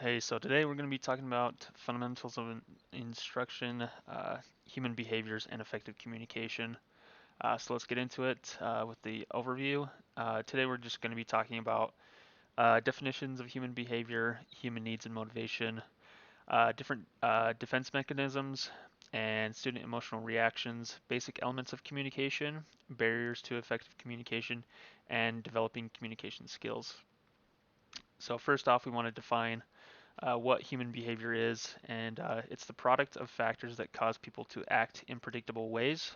Hey, so today we're going to be talking about fundamentals of instruction, human behaviors, and effective communication. So let's get into it with the overview. Today we're just going to be talking about definitions of human behavior, human needs and motivation, different defense mechanisms, and student emotional reactions, basic elements of communication, barriers to effective communication, and developing communication skills. So first off, we want to define what human behavior is, and it's the product of factors that cause people to act in predictable ways,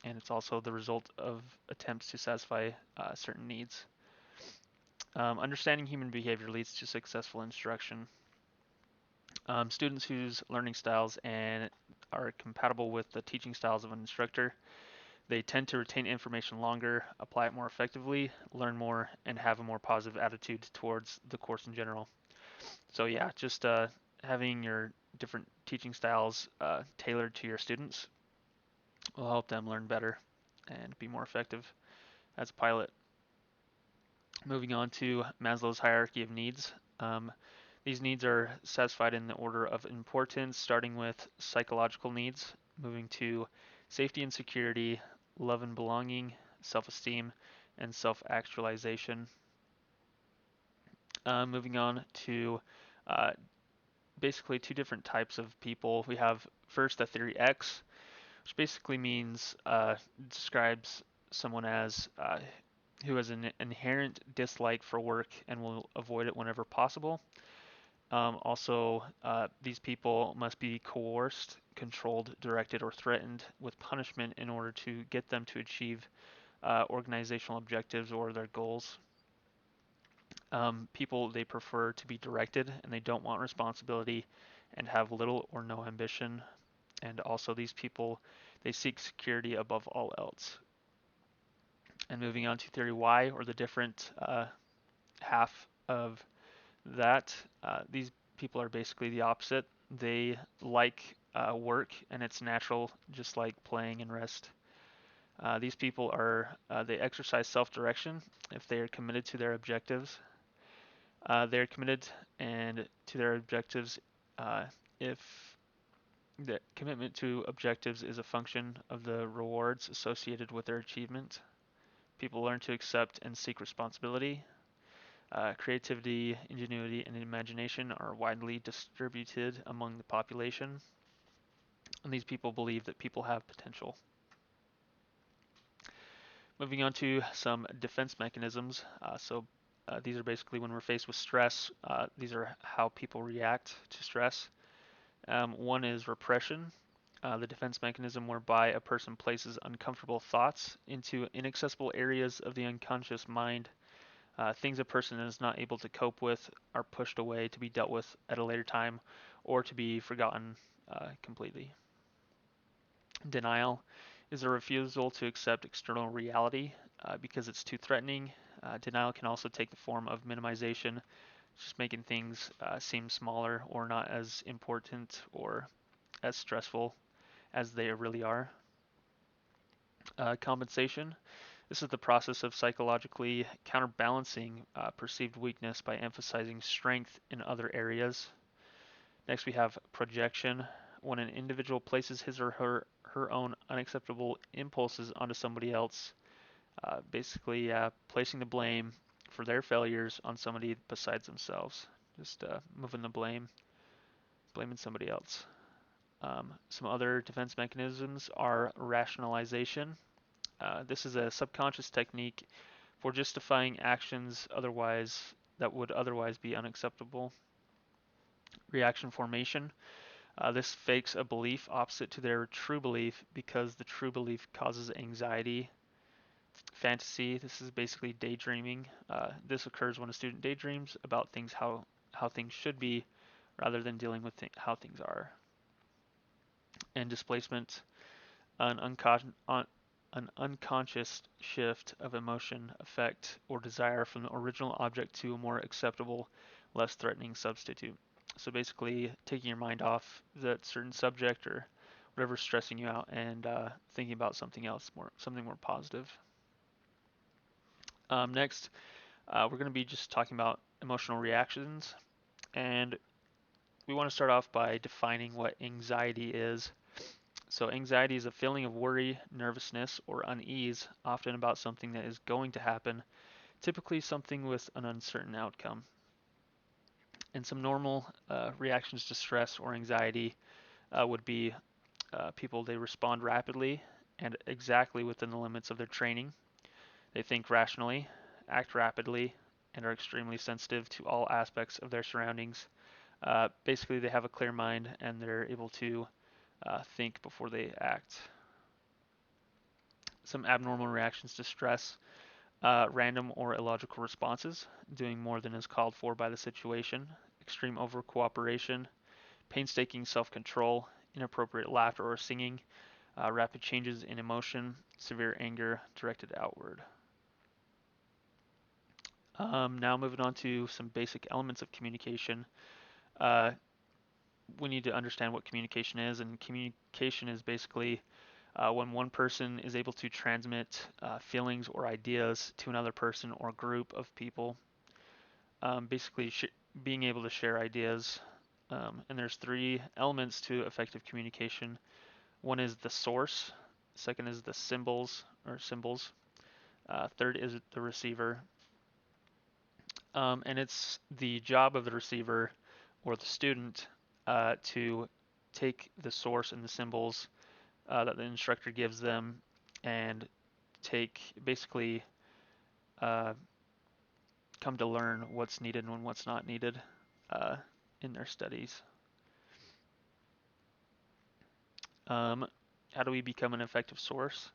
and it's also the result of attempts to satisfy certain needs. Understanding human behavior leads to successful instruction. Students whose learning styles and are compatible with the teaching styles of an instructor, they tend to retain information longer, apply it more effectively, learn more, and have a more positive attitude towards the course in general. So yeah, just having your different teaching styles tailored to your students will help them learn better and be more effective as a pilot. Moving on to Maslow's hierarchy of needs. Um, these needs are satisfied in the order of importance, starting with psychological needs, moving to safety and security, love and belonging, self-esteem, and self-actualization. Moving on to uh, basically two different types of people. We have first the theory X, which basically means describes someone as who has an inherent dislike for work and will avoid it whenever possible. Also, these people must be coerced, controlled, directed, or threatened with punishment in order to get them to achieve organizational objectives or their goals. People they prefer to be directed and they don't want responsibility and have little or no ambition. And also, these people they seek security above all else. And moving on to theory Y, or the different half of that, these people are basically the opposite. They like work and it's natural, just like playing and rest. These people are they exercise self-direction if they are committed to their objectives. They are committed and to their objectives uh, if the commitment to objectives is a function of the rewards associated with their achievement. People learn to accept and seek responsibility. Creativity, ingenuity, and imagination are widely distributed among the population, and these people believe that people have potential. Moving on to some defense mechanisms. These are basically when we're faced with stress, these are how people react to stress. One is repression, the defense mechanism whereby a person places uncomfortable thoughts into inaccessible areas of the unconscious mind. Things a person is not able to cope with are pushed away to be dealt with at a later time or to be forgotten completely. Denial is a refusal to accept external reality because it's too threatening. Denial can also take the form of minimization, just making things seem smaller or not as important or as stressful as they really are. Compensation. This is the process of psychologically counterbalancing perceived weakness by emphasizing strength in other areas. Next, we have projection. When an individual places his or her own unacceptable impulses onto somebody else, basically placing the blame for their failures on somebody besides themselves. Just moving the blame, blaming somebody else. Some other defense mechanisms are rationalization. This is a subconscious technique for justifying actions otherwise that would otherwise be unacceptable. Reaction formation. This fakes a belief opposite to their true belief because the true belief causes anxiety. Fantasy. This is basically daydreaming. This occurs when a student daydreams about things how things should be rather than dealing with how things are. And displacement. An, an unconscious shift of emotion, affect, or desire from the original object to a more acceptable, less threatening substitute. So basically, taking your mind off that certain subject or whatever's stressing you out and thinking about something else, something more positive. Next, we're going to be just talking about emotional reactions, and we want to start off by defining what anxiety is. So, anxiety is a feeling of worry, nervousness, or unease, often about something that is going to happen, typically something with an uncertain outcome. And some normal reactions to stress or anxiety would be people, they respond rapidly and exactly within the limits of their training. They think rationally, act rapidly, and are extremely sensitive to all aspects of their surroundings. Basically, they have a clear mind and they're able to think before they act. Some abnormal reactions to stress, random or illogical responses, doing more than is called for by the situation, extreme over cooperation, painstaking self control, inappropriate laughter or singing, rapid changes in emotion, severe anger directed outward. Now moving on to some basic elements of communication. Uh, we need to understand what communication is, and communication is basically when one person is able to transmit feelings or ideas to another person or group of people. Basically, being able to share ideas. And there's three elements to effective communication. One is the source. Second is the symbols. Third is the receiver. And it's the job of the receiver or the student to take the source and the symbols that the instructor gives them and take basically uh, come to learn what's needed and what's not needed uh, in their studies. Um, how do we become an effective source?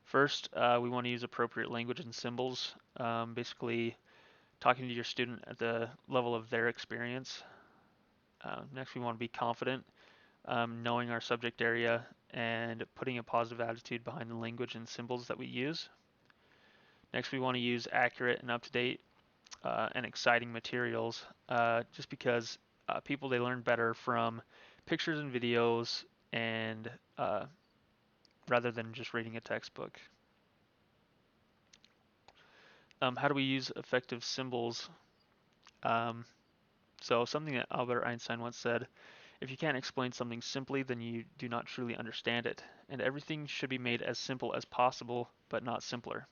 First, we want to use appropriate language and symbols, basically talking to your student at the level of their experience. Next, we want to be confident, knowing our subject area and putting a positive attitude behind the language and symbols that we use. Next, we want to use accurate and up-to-date and exciting materials, just because people, they learn better from pictures and videos and rather than just reading a textbook. How do we use effective symbols? Um, so something that Albert Einstein once said, if you can't explain something simply, then you do not truly understand it, and everything should be made as simple as possible, but not simpler.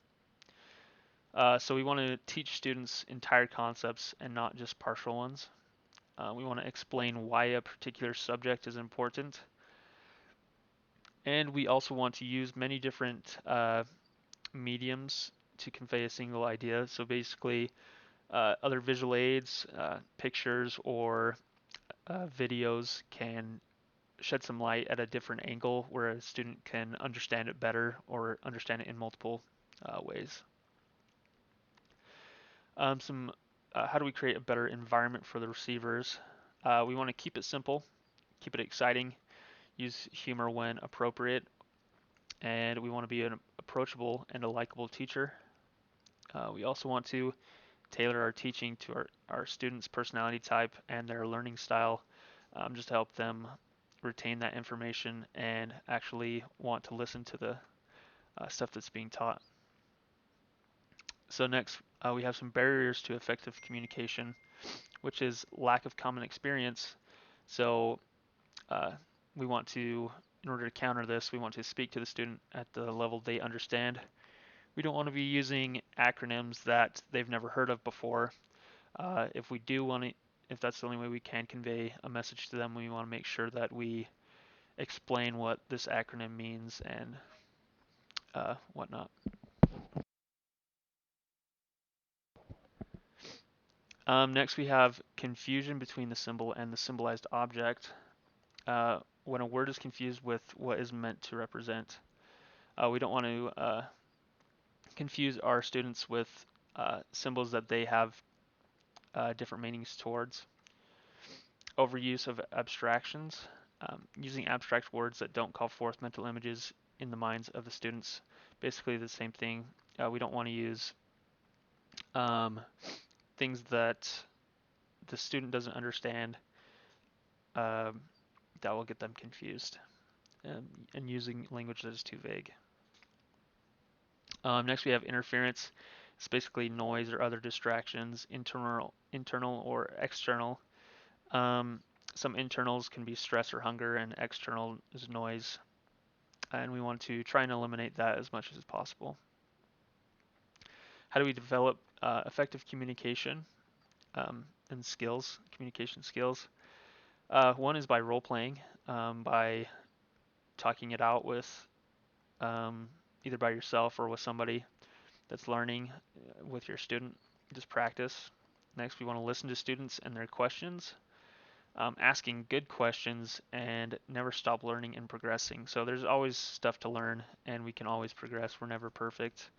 So we want to teach students entire concepts and not just partial ones. We want to explain why a particular subject is important. And we also want to use many different mediums to convey a single idea. So basically, other visual aids, pictures, or videos can shed some light at a different angle where a student can understand it better or understand it in multiple ways. Some How do we create a better environment for the receivers? We want to keep it simple, keep it exciting, use humor when appropriate, and we want to be an approachable and a likable teacher. We also want to tailor our teaching to our students' personality type and their learning style, just to help them retain that information and actually want to listen to the stuff that's being taught. So next, we have some barriers to effective communication, which is lack of common experience. So uh, we want to, in order to counter this, we want to speak to the student at the level they understand. We don't want to be using acronyms that they've never heard of before. If we do want to, if that's the only way we can convey a message to them, we want to make sure that we explain what this acronym means and whatnot. Next, we have confusion between the symbol and the symbolized object. When a word is confused with what is meant to represent, we don't want to confuse our students with symbols that they have different meanings towards. Overuse of abstractions, using abstract words that don't call forth mental images in the minds of the students. Basically the same thing. We don't want to use um, things that the student doesn't understand um, that will get them confused, and using language that is too vague. Next, we have interference. It's basically noise or other distractions, internal or external. Um, Some internals can be stress or hunger, and external is noise. And we want to try and eliminate that as much as possible. How do we develop effective communication and skills, communication skills? One is by role playing, by talking it out with either by yourself or with somebody that's learning with your student. Just practice. Next, we want to listen to students and their questions, asking good questions, and never stop learning and progressing. So there's always stuff to learn, and we can always progress. We're never perfect,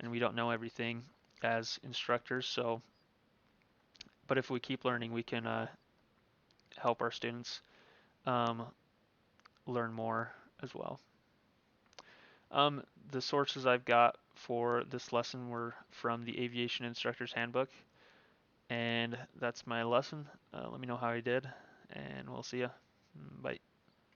and we don't know everything as instructors. So, but if we keep learning, we can help our students um, learn more as well. Um, the sources I've got for this lesson were from the Aviation Instructor's Handbook, and that's my lesson. Let me know how I did, and we'll see ya. Bye.